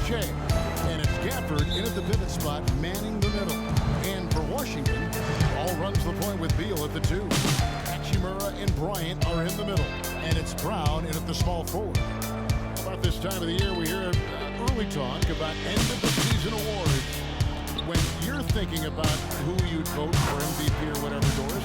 Shea. And it's Gafford in at the pivot spot, manning the middle. And for Washington, Ball runs the point with Beal at the 2. Hachimura and Bryant are in the middle. And it's Brown in at the small forward. About this time of the year, we hear early talk about end-of-the-season awards. When you're thinking about who you'd vote for MVP or whatever, Doris,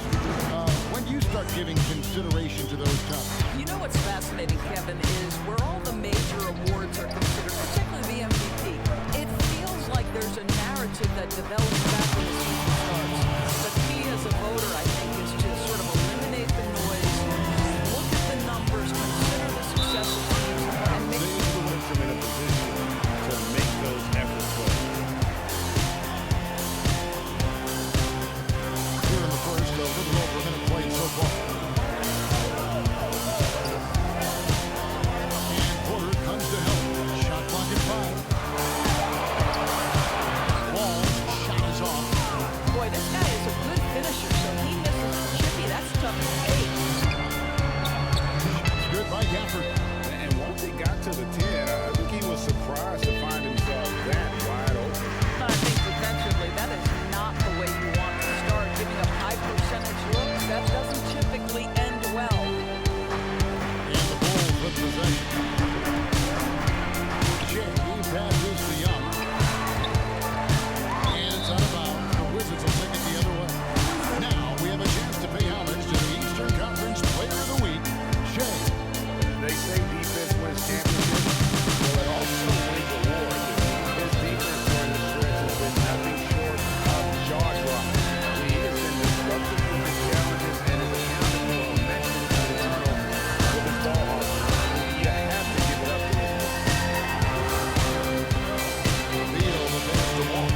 when do you start giving consideration to those topics? You know what's fascinating, Kevin, is where all the major awards are considered, particularly the MVP. It feels like there's a narrative that develops back when the season starts. The key as a voter, I think, is to sort of eliminate the noise, look at the numbers, consider the success of teams, and make the instrument in a position to make those efforts work. Here in the first, a little over a minute played so far. And Porter comes to help. Shot clock at 5. Wall's shot is off. boy, this guy is a good finisher, so he misses a chippy. That's tough to take. It's good by Gafford. And once he got to the 10, I think he was surprised to find himself that wide open. I think defensively, that is not the way you want to start. Giving up high percentage looks, that doesn't typically end well. And the Bulls with possession. Shea passes to Young. And it's out of bounds. The Wizards will take it the other way. Now we have a chance to pay homage to the Eastern Conference Player of the Week, Shea. They say defense wins championships. Well, it also wins awards. His defense during the stretch has been nothing short of jaw-dropping. He has been disruptive with his challenges and is accounted for immensely for the turnovers with his ball hawk. You have to give it up to him. Beal against the wall.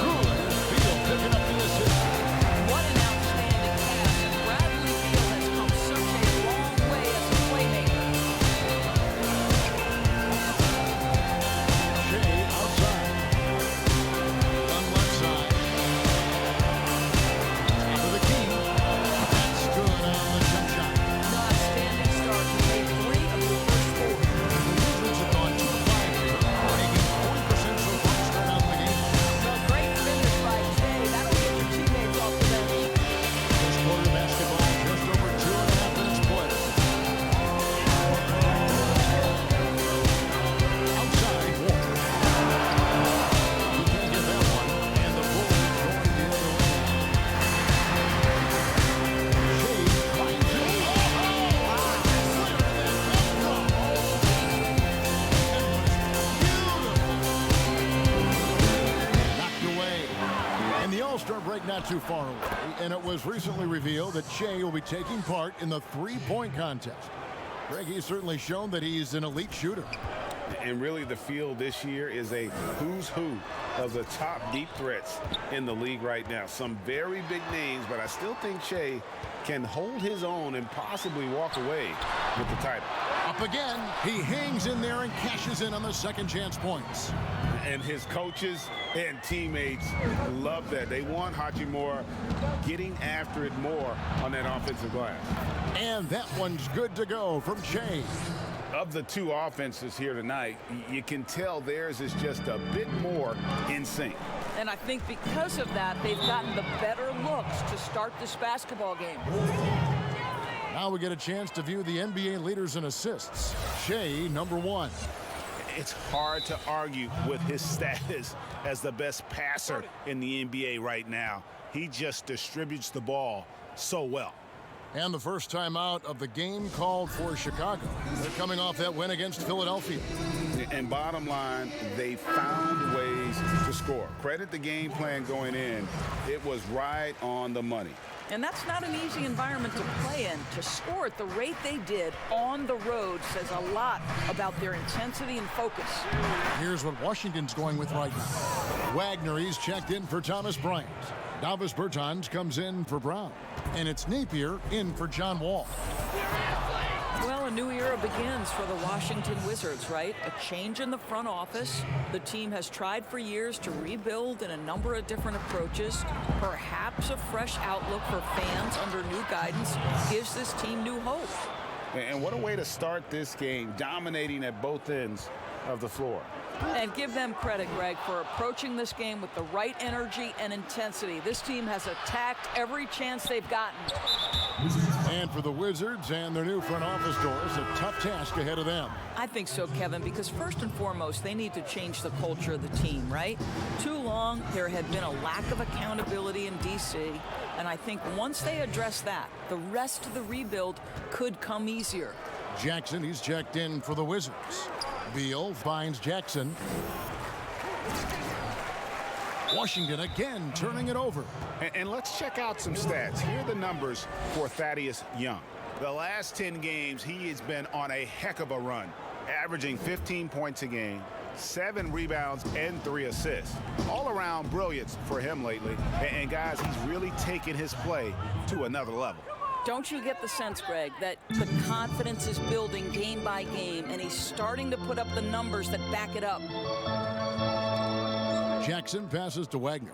Good. Beal picking up the assist. What an outstanding pass. And Bradley Beal has come such a long way as a playmaker. Shea outside. On left side. Top of the key. That's good on the jump shot. An outstanding start. He made 3 of the first 4. The Wizards have gone 2-5 here, making 40% so far to start out the game. So great finish by Shea. That'll get your teammates off the bench. First quarter basketball, just over 2.5 minutes played. Outside, Walker. He can't get that one, and the Bulls going the other way. Shea finds it. Knocked away. And the All-Star break not too far away, and it was recently revealed that Shea will be taking part in the three-point contest. Greg, he's certainly shown that he's an elite shooter. And really the field this year is a who's who of the top deep threats in the league right now. Some very big names, but I still think Shea can hold his own and possibly walk away with the title. Up again, he hangs in there and cashes in on the second chance points. And his coaches and teammates love that. They want Hachimura getting after it more on that offensive glass. And that one's good to go from Shea. Of the two offenses here tonight, you can tell theirs is just a bit more in sync. And I think because of that, they've gotten the better looks to start this basketball game. Now we get a chance to view the NBA leaders in assists. Shea, number 1. It's hard to argue with his status as the best passer in the NBA right now. He just distributes the ball so well. And the first time out of the game called for Chicago. They're coming off that win against Philadelphia. And bottom line, they found ways to score. Credit the game plan going in. It was right on the money. And that's not an easy environment to play in. To score at the rate they did on the road says a lot about their intensity and focus. Here's what Washington's going with right now. Wagner, he's checked in for Thomas Bryant. Davis Bertans comes in for Brown. And it's Napier in for John Wall. Well, a new era begins for the Washington Wizards, right? A change in the front office. The team has tried for years to rebuild in a number of different approaches. Perhaps a fresh outlook for fans under new guidance gives this team new hope. And what a way to start this game, dominating at both ends of the floor. And give them credit, Greg, for approaching this game with the right energy and intensity. This team has attacked every chance they've gotten. And for the Wizards and their new front office doors, a tough task ahead of them. I think so, Kevin, because first and foremost, they need to change the culture of the team, right? Too long, there had been a lack of accountability in D.C., and I think once they address that, the rest of the rebuild could come easier. Jackson, he's checked in for the Wizards. Beal finds Jackson. Washington again turning it over. And let's check out some stats. Here are the numbers for Thaddeus Young. The last 10 games, he has been on a heck of a run, averaging 15 points a game, 7 rebounds, and 3 assists. All around brilliance for him lately. And guys, he's really taken his play to another level. Don't you get the sense, Greg, that the confidence is building game by game, and he's starting to put up the numbers that back it up? Jackson passes to Wagner.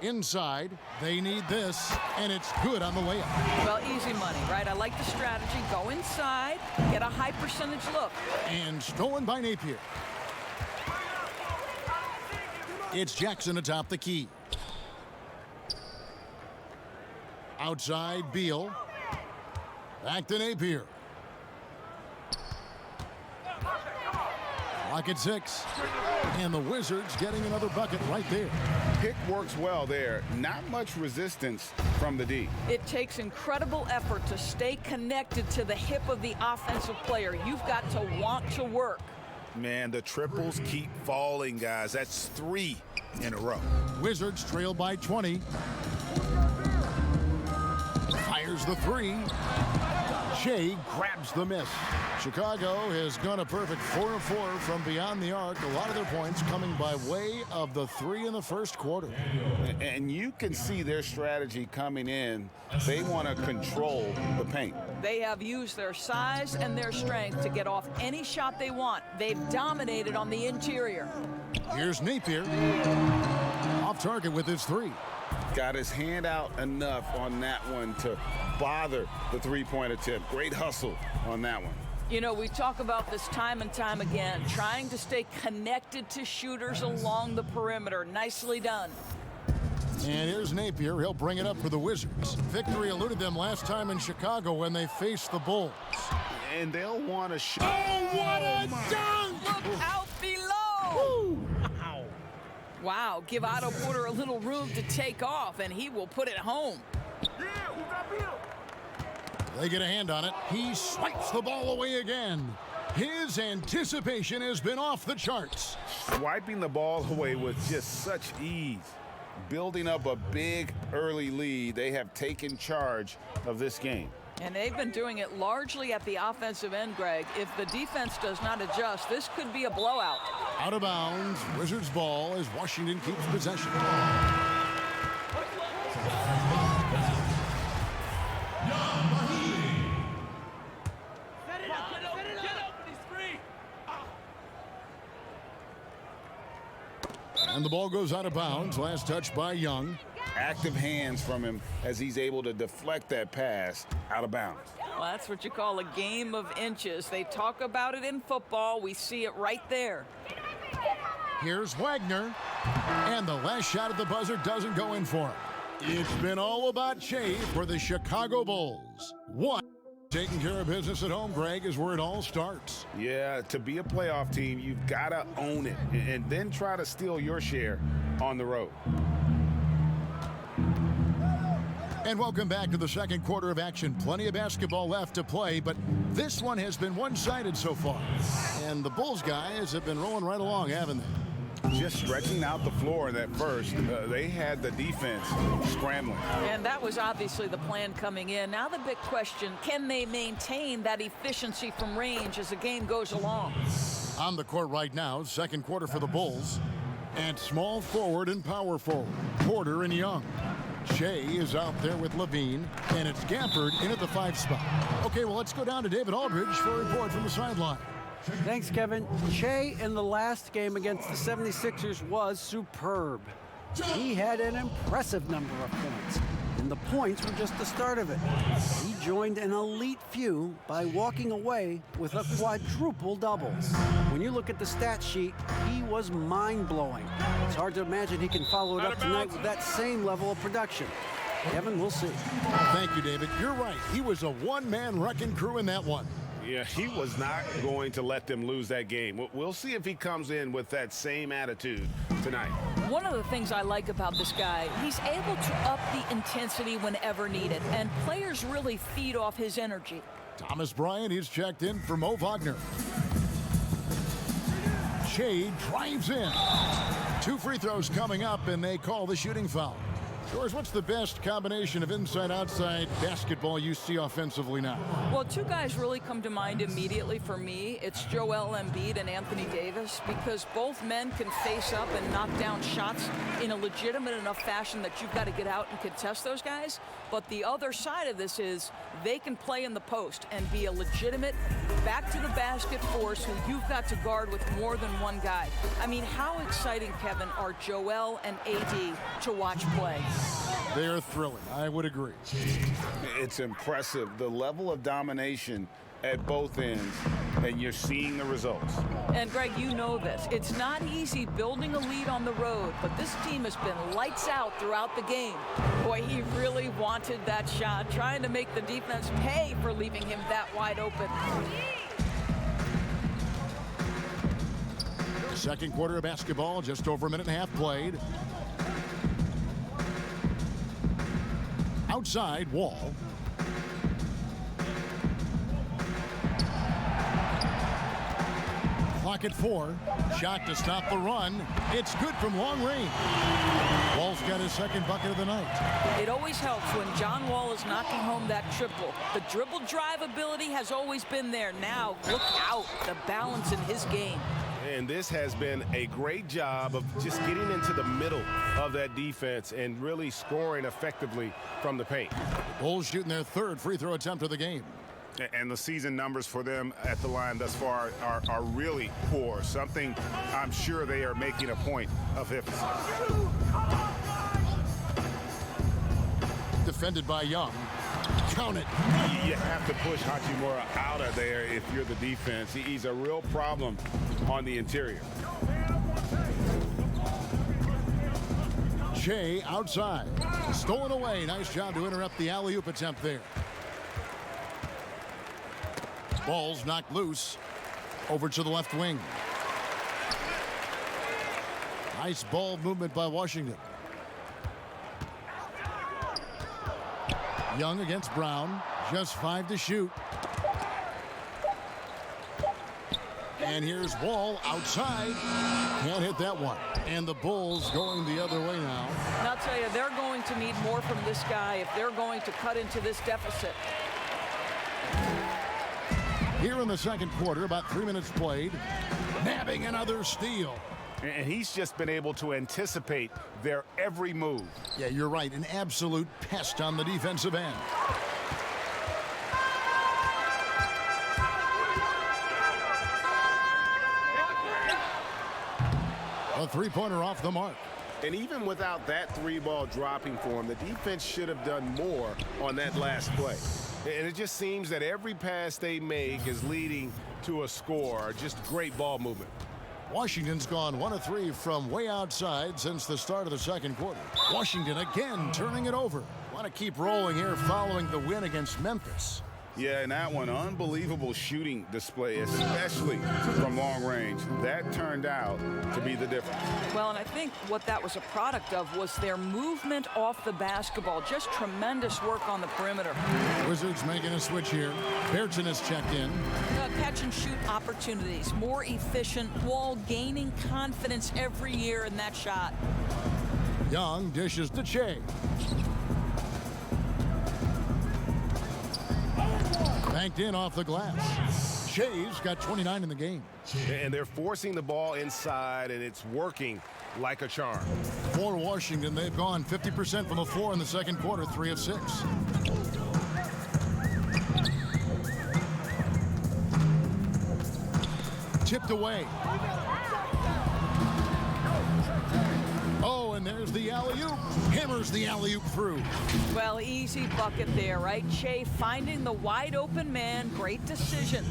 Inside, they need this, and it's good on the layup. Well, easy money, right? I like the strategy. Go inside, get a high percentage look. And stolen by Napier. It's Jackson atop the key. Outside, Beal. Back to Napier. Clock at 6. And the Wizards getting another bucket right there. Pick works well there. Not much resistance from the D. It takes incredible effort to stay connected to the hip of the offensive player. You've got to want to work. Man, the triples keep falling, guys. That's 3 in a row. Wizards trail by 20. Fires the 3. Shea grabs the miss. Chicago has gone a perfect 4 of 4 from beyond the arc. A lot of their points coming by way of the 3 in the first quarter. And you can see their strategy coming in. They want to control the paint. They have used their size and their strength to get off any shot they want. They've dominated on the interior. Here's Napier. Off target with his 3. Got his hand out enough on that one to bother the three-point attempt. Great hustle on that one. You know, we talk about this time and time again, trying to stay connected to shooters along the perimeter. Nicely done. And here's Napier. He'll bring it up for the Wizards. Victory eluded them last time in Chicago when they faced the Bulls. And they'll want to shoot. Oh, what a dunk! Look out below! Woo. Wow, give Otto Porter a little room to take off, and he will put it home. They get a hand on it. He swipes the ball away again. His anticipation has been off the charts. Swiping the ball away with just such ease. Building up a big early lead. They have taken charge of this game. And they've been doing it largely at the offensive end, Greg. If the defense does not adjust, this could be a blowout. Out of bounds, Wizards ball as Washington keeps possession. And the ball goes out of bounds. Last touch by Young. Active hands from him as he's able to deflect that pass out of bounds. Well, that's what you call a game of inches. They talk about it in football. We see it right there. Here's Wagner. And the last shot at the buzzer doesn't go in for him. It's been all about Shea for the Chicago Bulls. Taking care of business at home, Greg, is where it all starts. Yeah, to be a playoff team, you've got to own it and then try to steal your share on the road. And welcome back to the second quarter of action. Plenty of basketball left to play, but this one has been one-sided so far. And the Bulls guys have been rolling right along, haven't they? Just stretching out the floor in that first. They had the defense scrambling. And that was obviously the plan coming in. Now the big question, can they maintain that efficiency from range as the game goes along? On the court right now, second quarter for the Bulls. And small forward and power forward, Porter and Young. Shea is out there with Levine, and it's Gafford in at the 5 spot. Okay, well, let's go down to David Aldridge for a report from the sideline. Thanks, Kevin. Shea in the last game against the 76ers was superb. He had an impressive number of points. In and the points were just the start of it. He joined an elite few by walking away with a quadruple double. When you look at the stat sheet, he was mind-blowing. It's hard to imagine he can follow it up tonight with that same level of production. Kevin, we'll see. Thank you, David. You're right. He was a one-man wrecking crew in that one. Yeah, he was not going to let them lose that game. We'll see if he comes in with that same attitude tonight. One of the things I like about this guy, he's able to up the intensity whenever needed, and players really feed off his energy. Thomas Bryant, he's checked in for Mo Wagner. Shea drives in. 2 free throws coming up, and they call the shooting foul. George, what's the best combination of inside-outside basketball you see offensively now? Well, 2 guys really come to mind immediately for me. It's Joel Embiid and Anthony Davis, because both men can face up and knock down shots in a legitimate enough fashion that you've got to get out and contest those guys. But the other side of this is they can play in the post and be a legitimate back-to-the-basket force who you've got to guard with more than one guy. I mean, how exciting, Kevin, are Joel and AD to watch play? They're thrilling. I would agree. It's impressive, the level of domination at both ends, and you're seeing the results. And Greg, you know this. It's not easy building a lead on the road, but this team has been lights out throughout the game. Boy, he really wanted that shot, trying to make the defense pay for leaving him that wide open. Second quarter of basketball, just over a minute and a half played. Outside, Wall. Clock at 4. Shot to stop the run. It's good from long range. Wall's got his second bucket of the night. It always helps when John Wall is knocking home that triple. The dribble drive ability has always been there. Now, look out, the balance in his game. And this has been a great job of just getting into the middle of that defense and really scoring effectively from the paint. Bulls shooting their 3rd free throw attempt of the game. And the season numbers for them at the line thus far are really poor. Something I'm sure they are making a point of emphasis. Defended by Young. Count it. You have to push Hachimura out of there if you're the defense. He's a real problem on the interior. Shea outside. Stolen away. Nice job to interrupt the alley-oop attempt there. Ball's knocked loose. Over to the left wing. Nice ball movement by Washington. Young against Brown. Just 5 to shoot. And here's Wall outside. Can't hit that one. And the Bulls going the other way now. And I'll tell you, they're going to need more from this guy if they're going to cut into this deficit. Here in the second quarter, about 3 minutes played. Nabbing another steal. And he's just been able to anticipate their every move. Yeah, you're right. An absolute pest on the defensive end. A three-pointer off the mark. And even without that 3-ball dropping for him, the defense should have done more on that last play. And it just seems that every pass they make is leading to a score. Just great ball movement. Washington's gone 1 of 3 from way outside since the start of the second quarter. Washington again turning it over. Want to keep rolling here following the win against Memphis. Yeah, and that one, unbelievable shooting display, especially from long range. That turned out to be the difference. Well, and I think what that was a product of was their movement off the basketball. Just tremendous work on the perimeter. Wizards making a switch here. Bairton has checked in. Catch and shoot opportunities, more efficient. Wall gaining confidence every year in that shot. Young dishes to Shea. Banked in off the glass. Shea's got 29 in the game. And they're forcing the ball inside, and it's working like a charm. For Washington, they've gone 50% from the floor in the second quarter, 3 of 6. Tipped away. Oh, and there There's the alley-oop. Hammers the alley-oop through. Well, easy bucket there, right? Shea finding the wide open man. Great decision.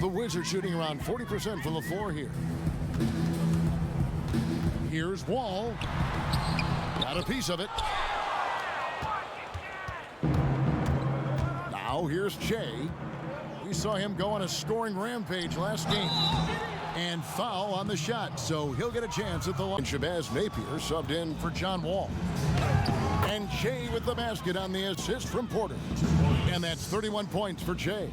The Wizards shooting around 40% from the floor here. Here's Wall. Got a piece of it. Now here's Che. We saw him go on a scoring rampage last game. And foul on the shot, so he'll get a chance at the line. Shabazz Napier subbed in for John Wall. And Che with the basket on the assist from Porter. And that's 31 points for Che.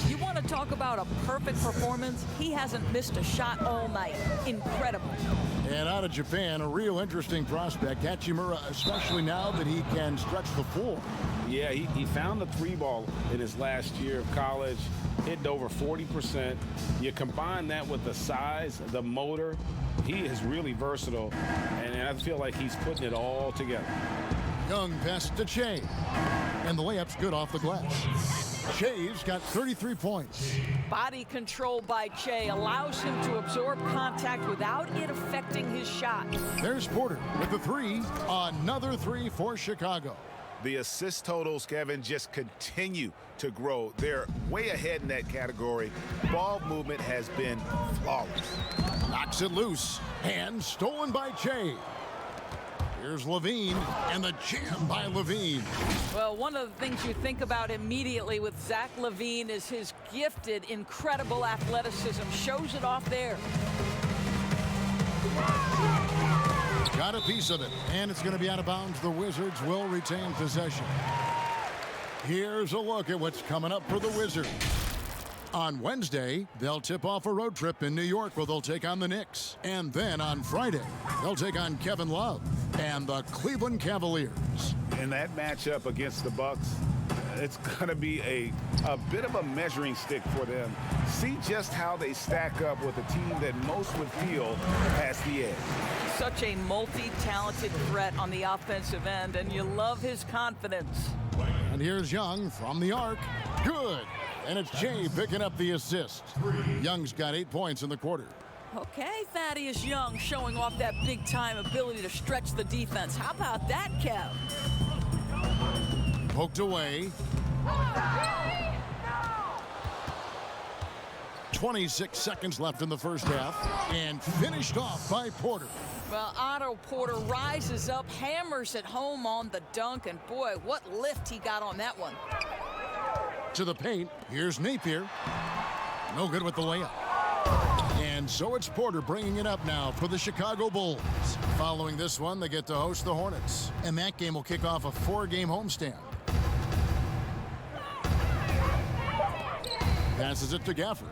You want to talk about a perfect performance? He hasn't missed a shot all night. Incredible. And out of Japan, a real interesting prospect, Hachimura, especially now that he can stretch the floor. Yeah, he found the three ball in his last year of college, hit over 40%. You combine that with the size, the motor, he is really versatile, and I feel like he's putting it all together. Young pass to Che, and the layup's good off the glass. Che's got 33 points. Body control by Che allows him to absorb contact without it affecting his shot. There's Porter with the three. Another three for Chicago. The assist totals, Kevin, just continue to grow. They're way ahead in that category. Ball movement has been flawless. Knocks it loose. And stolen by Che. Here's Levine, and the jam by Levine. Well, one of the things you think about immediately with Zach LaVine is his gifted, incredible athleticism. Shows it off there. Got a piece of it, and it's going to be out of bounds. The Wizards will retain possession. Here's a look at what's coming up for the Wizards. On Wednesday, they'll tip off a road trip in New York where they'll take on the Knicks. And then on Friday, they'll take on Kevin Love and the Cleveland Cavaliers. In that matchup against the Bucks, it's going to be a bit of a measuring stick for them. See just how they stack up with a team that most would feel has the edge. Such a multi-talented threat on the offensive end, and you love his confidence. And here's Young from the arc. Good. And it's Che picking up the assist. Young's got 8 points in the quarter. Okay, Thaddeus Young showing off that big-time ability to stretch the defense. How about that, Kev? Poked away. 26 seconds left in the first half. And finished off by Porter. Well, Otto Porter rises up, hammers it home on the dunk, and boy, what lift he got on that one. To the paint, here's Napier. No good with the layup. And so it's Porter bringing it up now for the Chicago Bulls. Following this one, they get to host the Hornets. And that game will kick off a 4-game homestand. Passes it to Gafford.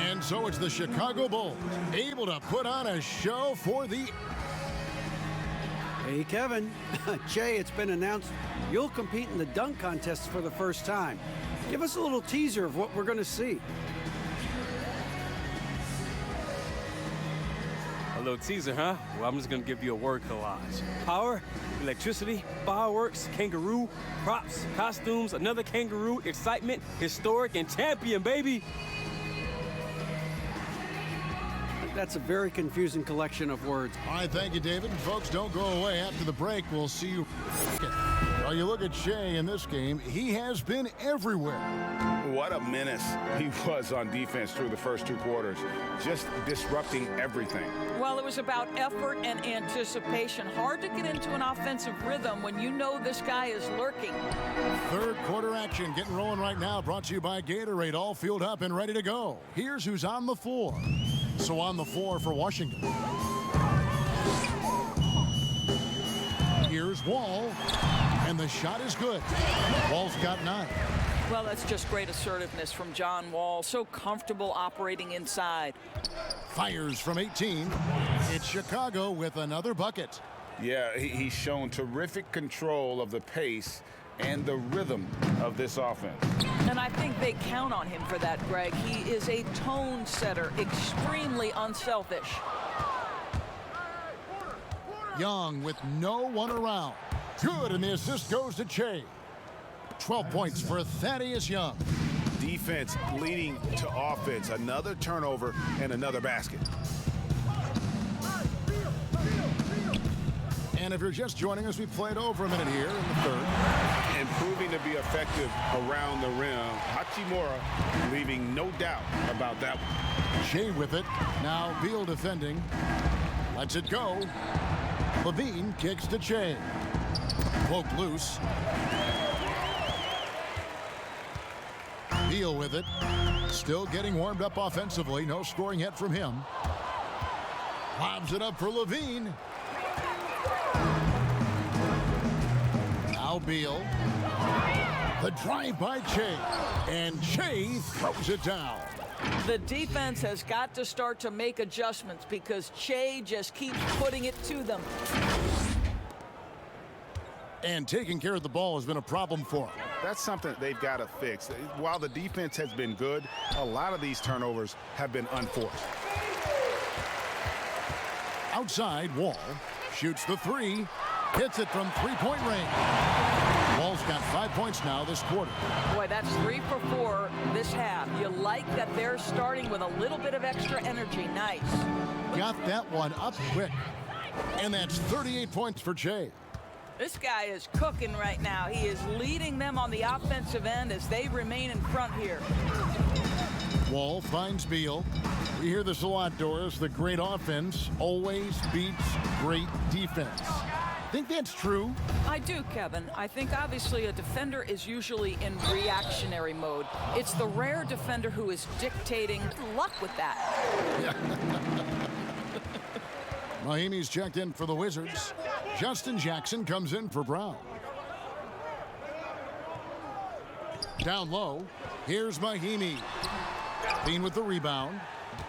And so it's the Chicago Bulls able to put on a show for the... Hey, Kevin. Che, it's been announced you'll compete in the dunk contest for the first time. Give us a little teaser of what we're going to see. A little teaser, huh? Well, I'm just going to give you a word collage. Power, electricity, fireworks, kangaroo, props, costumes, another kangaroo, excitement, historic, and champion, baby. That's a very confusing collection of words. All right, thank you, David. Folks, don't go away. After the break, we'll see you. Well, you look at Che in this game, he has been everywhere. What a menace he was on defense through the first 2 quarters, just disrupting everything. Well, it was about effort and anticipation. Hard to get into an offensive rhythm when you know this guy is lurking. Third quarter action getting rolling right now, brought to you by Gatorade, all fueled up and ready to go. Here's who's on the floor. So on the floor for Washington. Here's Wall, and the shot is good. Wall's got 9. Well, that's just great assertiveness from John Wall. So comfortable operating inside. Fires from 18. It's Chicago with another bucket. Yeah, he's shown terrific control of the pace and the rhythm of this offense. And I think they count on him for that, Greg. He is a tone setter, extremely unselfish. Young with no one around. Good, and the assist goes to Che. 12 points for Thaddeus Young. defense leading to offense. Another turnover and another basket. And if you're just joining us, we played over a minute here in the third. And proving to be effective around the rim. Hachimura leaving no doubt about that one. Shea with it. Now Beal defending. Lets it go. Levine kicks to Shea. Poked loose. Beal with it. Still getting warmed up offensively. No scoring yet from him. Lobs it up for Levine. Now Beal. The drive by Shea. And Shea throws it down. The defense has got to start to make adjustments because Shea just keeps putting it to them. And taking care of the ball has been a problem for him. That's something they've got to fix. While the defense has been good, a lot of these turnovers have been unforced. Outside, Wall shoots the three. Hits it from three-point range. Wall's got 5 points now this quarter. Boy, that's 3 for 4 this half. You like that they're starting with a little bit of extra energy. Nice. Got that one up quick. And that's 38 points for Shea. This guy is cooking right now. He is leading them on the offensive end as they remain in front here. Wall finds Beal. We hear this a lot, Doris. The great offense always beats great defense. Think that's true? I do, Kevin. I think obviously a defender is usually in reactionary mode. It's the rare defender who is dictating. Good luck with that. Mahimi's checked in for the Wizards. Justin Jackson comes in for Brown. Down low, here's Mahimi. Bean with the rebound.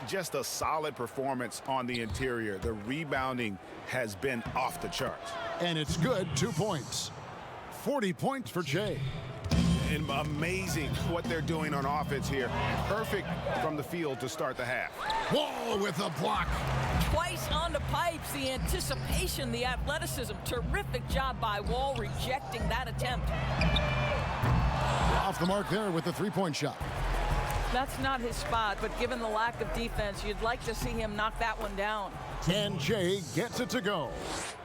Just a solid performance on the interior. The rebounding has been off the charts. And it's good, 2 points. 40 points for Shea. And amazing what they're doing on offense here. Perfect from the field to start the half. Wall with a block. Twice on the pipes, the anticipation, the athleticism. Terrific job by Wall rejecting that attempt. Off the mark there with the three-point shot. That's not his spot, but given the lack of defense, you'd like to see him knock that one down. And Shea gets it to go.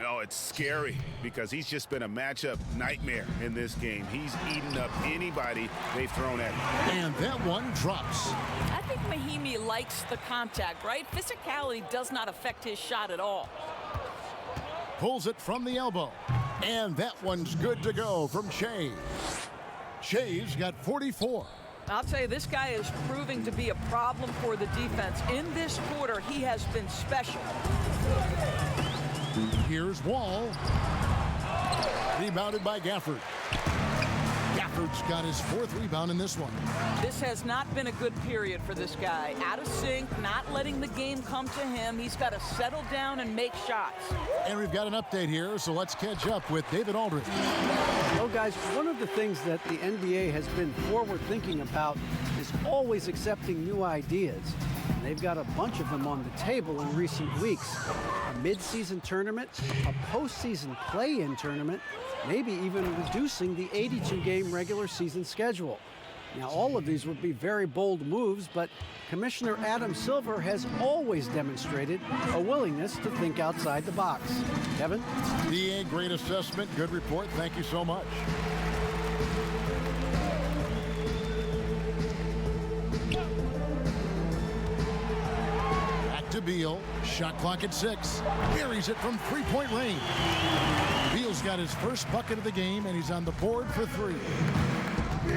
Oh, it's scary because he's just been a matchup nightmare in this game. He's eaten up anybody they've thrown at him. And that one drops. I think Mahimi likes the contact, right? Physicality does not affect his shot at all. Pulls it from the elbow. And that one's good to go from Shea. Shea's got 44. I'll tell you, this guy is proving to be a problem for the defense. In this quarter, he has been special. Here's Wall. Rebounded by Gafford. Gafford's got his 4th rebound in this one. This has not been a good period for this guy. Out of sync, not letting the game come to him. He's got to settle down and make shots. And we've got an update here, so let's catch up with David Aldridge. Well, guys, one of the things that the NBA has been forward-thinking about is always accepting new ideas. And they've got a bunch of them on the table in recent weeks. A mid-season tournament, a postseason play-in tournament, maybe even reducing the 82-game regular season schedule. Now, all of these would be very bold moves, but Commissioner Adam Silver has always demonstrated a willingness to think outside the box. Kevin? DA, great assessment, good report. Thank you so much. Back to Beal. Shot clock at 6. Buries it from three-point range. Beal's got his first bucket of the game, and he's on the board for 3.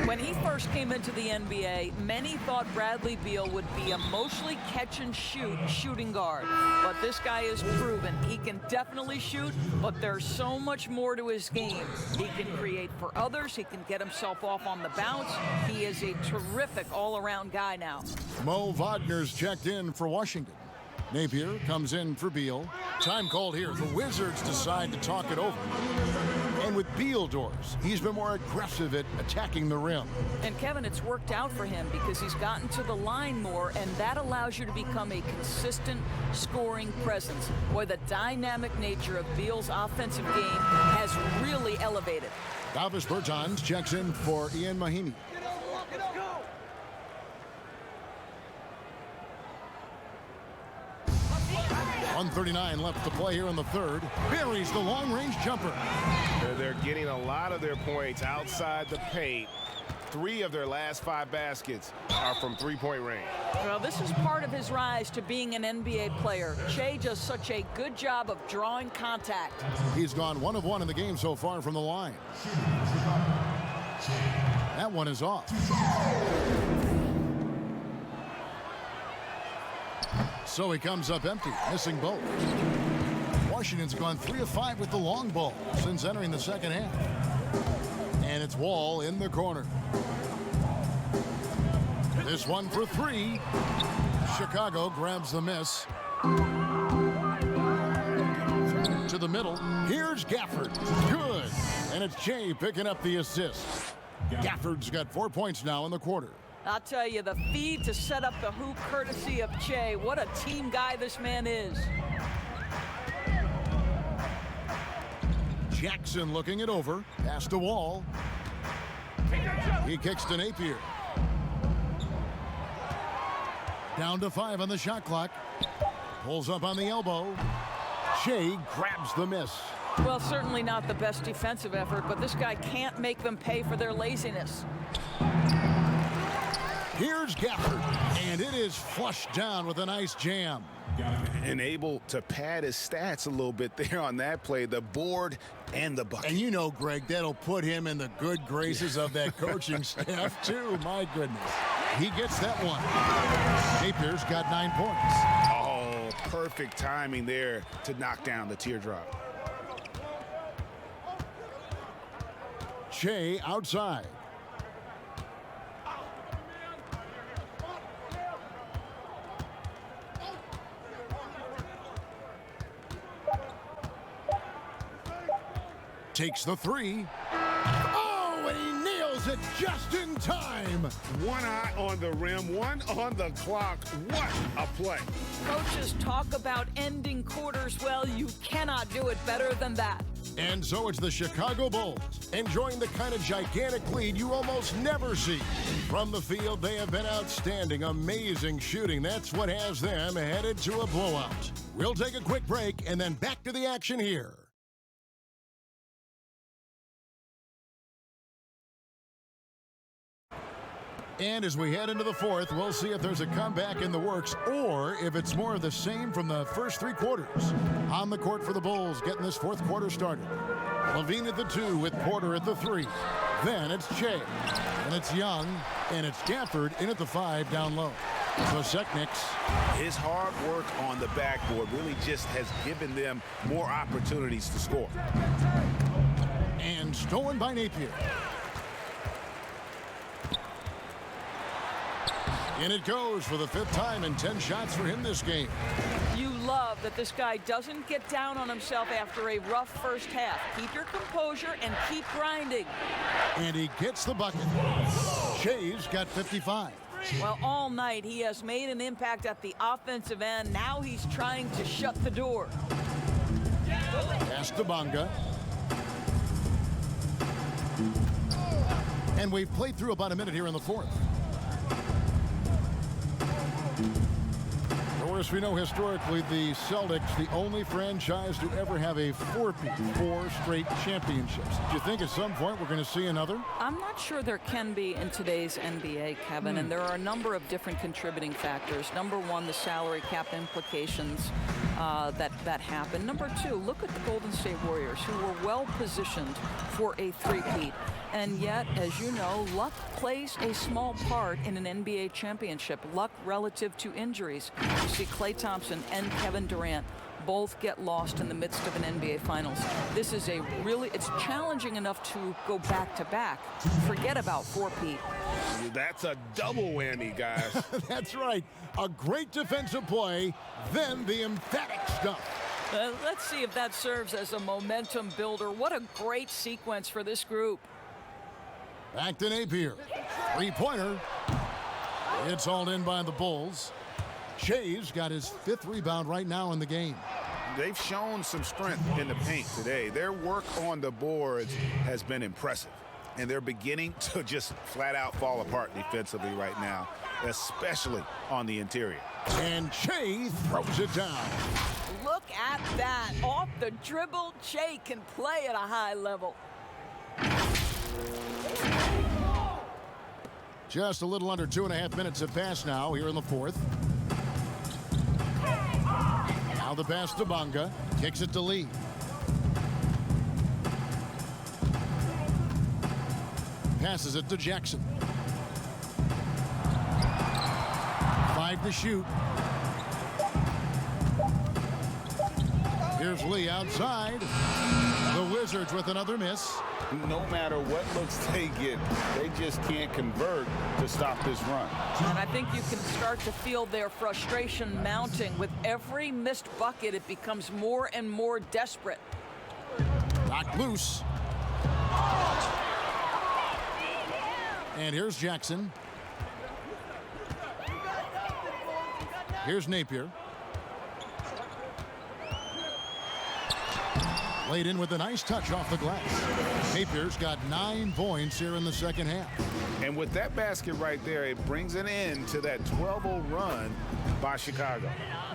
When he first came into the NBA, many thought Bradley Beal would be a mostly catch-and-shoot shooting guard. But this guy is proven he can definitely shoot, but there's so much more to his game. He can create for others. He can get himself off on the bounce. He is a terrific all-around guy now. Mo Wagner's checked in for Washington. Napier comes in for Beal. Time called here. The Wizards decide to talk it over. And with Beal, Doors, he's been more aggressive at attacking the rim. And Kevin, it's worked out for him because he's gotten to the line more, and that allows you to become a consistent scoring presence. Boy, the dynamic nature of Beal's offensive game has really elevated. Davis Bertans checks in for Ian Mahimi. 1:39 left to play here in the third. Buries the long-range jumper. They're getting a lot of their points outside the paint. 3 of their last 5 baskets are from three-point range. Well, this is part of his rise to being an NBA player. Shea does such a good job of drawing contact. He's gone 1 of 1 in the game so far from the line. That one is off. So he comes up empty, missing both. Washington's gone 3 of 5 with the long ball since entering the second half. And it's Wall in the corner. This one for 3. Chicago grabs the miss. To the middle. Here's Gafford. Good. And it's Jay picking up the assist. Gafford's got 4 points now in the quarter. I'll tell you, the feed to set up the hoop courtesy of Che. What a team guy this man is. Jackson looking it over. Pass to Wall. He kicks to Napier. Down to 5 on the shot clock. Pulls up on the elbow. Shea grabs the miss. Well, certainly not the best defensive effort, but this guy can't make them pay for their laziness. Here's Gafford, and it is flushed down with a nice jam. And able to pad his stats a little bit there on that play, the board and the bucket. And you know, Greg, that'll put him in the good graces of that coaching staff, too. My goodness. He gets that one. Napier's got 9 points. Oh, perfect timing there to knock down the teardrop. Shea outside. Takes the 3. Oh, and he nails it just in time. One eye on the rim, one on the clock. What a play. Coaches talk about ending quarters. Well, you cannot do it better than that. And so it's the Chicago Bulls enjoying the kind of gigantic lead you almost never see. From the field, they have been outstanding, amazing shooting. That's what has them headed to a blowout. We'll take a quick break and then back to the action here. And as we head into the fourth, we'll see if there's a comeback in the works or if it's more of the same from the first 3 quarters. On the court for the Bulls, getting this fourth quarter started. Levine at the 2 with Porter at the 3. Then it's Che, and it's Young, and it's Gafford in at the 5 down low. So Sekniks. His hard work on the backboard really just has given them more opportunities to score. And stolen by Napier. And it goes for the 5th time and 10 shots for him this game. You love that this guy doesn't get down on himself after a rough first half. Keep your composure and keep grinding. And he gets the bucket. Shea's got 55. Well, all night he has made an impact at the offensive end. Now he's trying to shut the door. Pass to Bonga. And we've played through about a minute here in the fourth. Of course, we know historically the Celtics, the only franchise to ever have a 4-peat, 4 straight championships. Do you think at some point we're going to see another? I'm not sure there can be in today's NBA, Kevin, and there are a number of different contributing factors. Number 1, the salary cap implications that happen. Number 2, look at the Golden State Warriors, who were well positioned for a 3-peat. And yet, as you know, luck plays a small part in an NBA championship. Luck relative to injuries. You see Klay Thompson and Kevin Durant both get lost in the midst of an NBA Finals. This is it's challenging enough to go back-to-back. Forget about 4-peat. That's a double whammy, guys. That's right. A great defensive play, then the emphatic stuff. Let's see if that serves as a momentum builder. What a great sequence for this group. Back to Napier. 3-pointer. It's hauled in by the Bulls. Shea's got his 5th rebound right now in the game. They've shown some strength in the paint today. Their work on the boards has been impressive. And they're beginning to just flat out fall apart defensively right now, especially on the interior. And Shea throws it down. Look Look at that. Off the dribble, Che can play at a high level. Just a little under 2.5 minutes have passed now here in the fourth. Now the pass to Bonga. Kicks it to Lee. Passes it to Jackson. 5 to shoot. Here's Lee outside. The Wizards with another miss. No matter what looks they get, they just can't convert to stop this run. And I think you can start to feel their frustration mounting. With every missed bucket, it becomes more and more desperate. Knocked loose. And here's Jackson. Here's Napier. Laid in with a nice touch off the glass. Napier's got 9 points here in the second half. And with that basket right there, it brings an end to that 12-0 run by Chicago.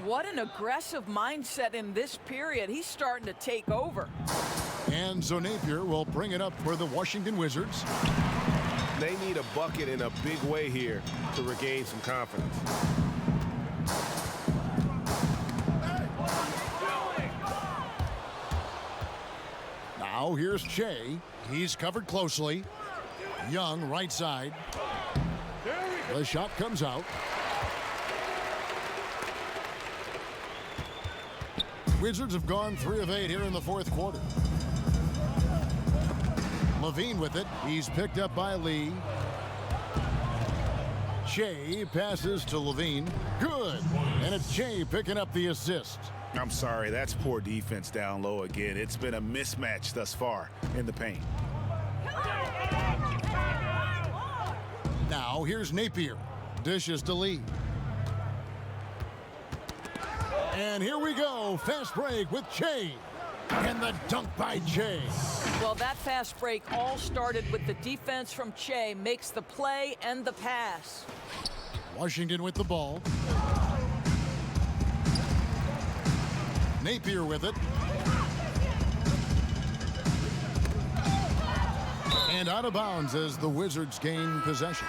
What an aggressive mindset in this period. He's starting to take over. And so Napier will bring it up for the Washington Wizards. They need a bucket in a big way here to regain some confidence. Now here's Che. He's covered closely. Young, right side. The shot comes out. Wizards have gone 3 of 8 here in the fourth quarter. Levine with it. He's picked up by Lee. Che passes to Levine. Good. And it's Che picking up the assist. I'm sorry, that's poor defense down low again. It's been a mismatch thus far in the paint. Now here's Napier. Dishes to Lee. And here we go. Fast break with Che. And the dunk by Che. Well, that fast break all started with the defense from Che. Makes the play and the pass. Washington with the ball. Napier with it. And out of bounds as the Wizards gain possession.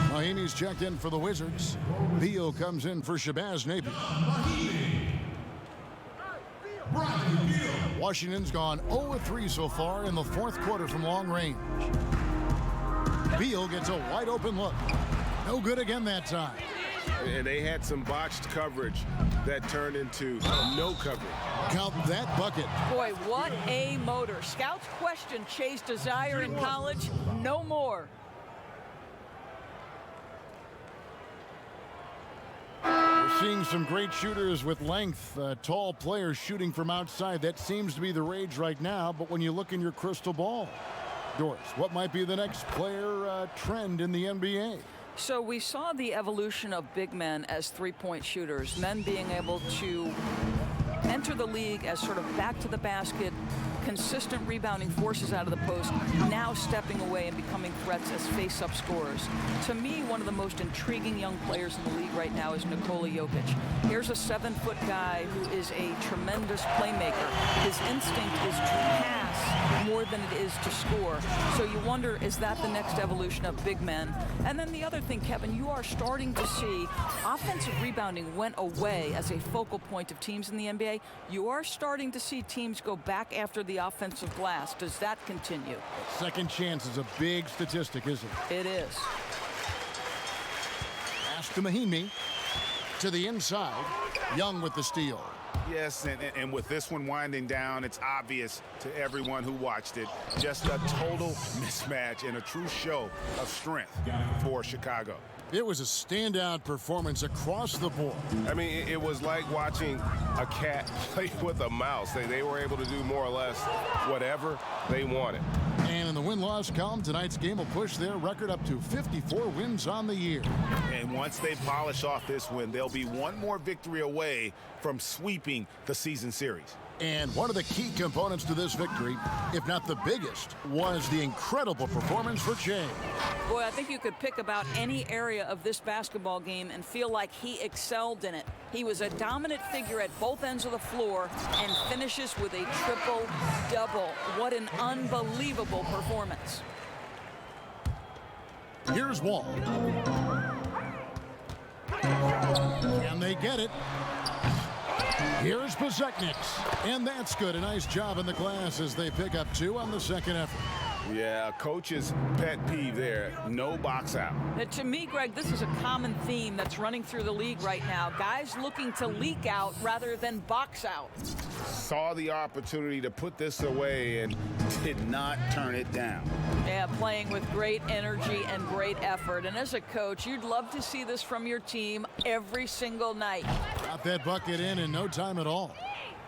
Mahimi's checked in for the Wizards. Beal comes in for Shabazz Napier. Washington's gone 0-3 so far in the fourth quarter from long range. Beal gets a wide open look. No good again that time. And they had some botched coverage that turned into no coverage. Count that bucket. Boy, what a motor. Scouts question Che's desire in college. No more. We're seeing some great shooters with length, tall players shooting from outside. That seems to be the rage right now. But when you look in your crystal ball, Doris, what might be the next player trend in the NBA? So we saw the evolution of big men as three-point shooters, men being able to enter the league as sort of back to the basket, consistent rebounding forces out of the post, now stepping away and becoming threats as face-up scorers. To me, one of the most intriguing young players in the league right now is Nikola Jokic. Here's a 7-foot guy who is a tremendous playmaker. His instinct is to pass more than it is to score. So you wonder, is that the next evolution of big men? And then the other thing, Kevin, you are starting to see offensive rebounding went away as a focal point of teams in the NBA. You are starting to see teams go back after the offensive glass. Does that continue? Second chance is a big statistic, isn't it? It is. Pass to Mahimi. To the inside. Young with the steal. Yes, and with this one winding down, it's obvious to everyone who watched it. Just a total mismatch and a true show of strength for Chicago. It was a standout performance across the board. I mean, it was like watching a cat play with a mouse. They were able to do more or less whatever they wanted. And in the win-loss column, tonight's game will push their record up to 54 wins on the year. And once they polish off this win, they'll be one more victory away from sweeping the season series. And one of the key components to this victory, if not the biggest, was the incredible performance for Che. Boy, I think you could pick about any area of this basketball game and feel like he excelled in it. He was a dominant figure at both ends of the floor and finishes with a triple-double. What an unbelievable performance. Here's Wall. Can they get it? Here's Bezekniks. And that's good. A nice job in the glass as they pick up 2 on the second effort. Yeah, coach's pet peeve there. No box out. To me, Greg, this is a common theme that's running through the league right now. Guys looking to leak out rather than box out. Saw the opportunity to put this away and did not turn it down. Yeah, playing with great energy and great effort. And as a coach, you'd love to see this from your team every single night. Got that bucket in no time at all.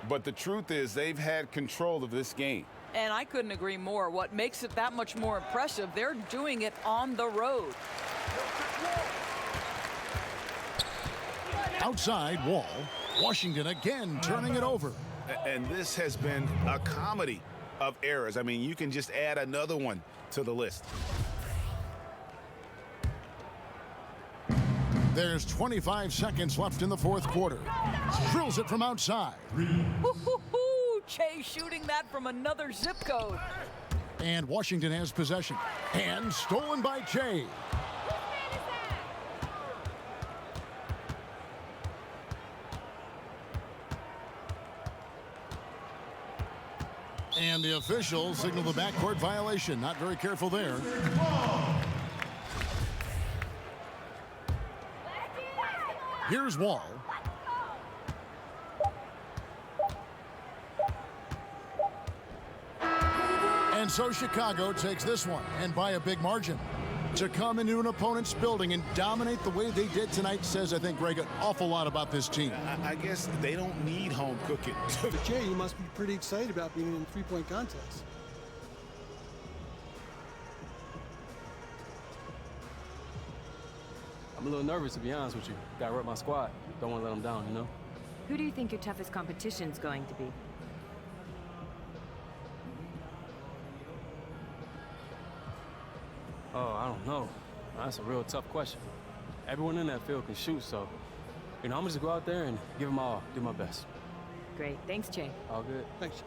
But the truth is they've had control of this game. And I couldn't agree more. What makes it that much more impressive, they're doing it on the road. Outside, Wall. Washington again turning it over. And this has been a comedy of errors. I mean, you can just add another one to the list. There's 25 seconds left in the fourth quarter. Drills it from outside. Che shooting that from another zip code. And Washington has possession. And stolen by Che. And the officials signal the backcourt violation. Not very careful there. Here's Wall. And so Chicago takes this one, and by a big margin. To come into an opponent's building and dominate the way they did tonight says, I think, Greg, an awful lot about this team. I guess they don't need home cooking. But Jay, you must be pretty excited about being in the three-point contest. I'm a little nervous, to be honest with you. Gotta rep my squad. Don't want to let them down, you know? Who do you think your toughest competition's going to be? Oh, I don't know. That's a real tough question. Everyone in that field can shoot, so, I'm gonna just go out there and give them all, do my best. Great. Thanks, Jay. All good. Thanks.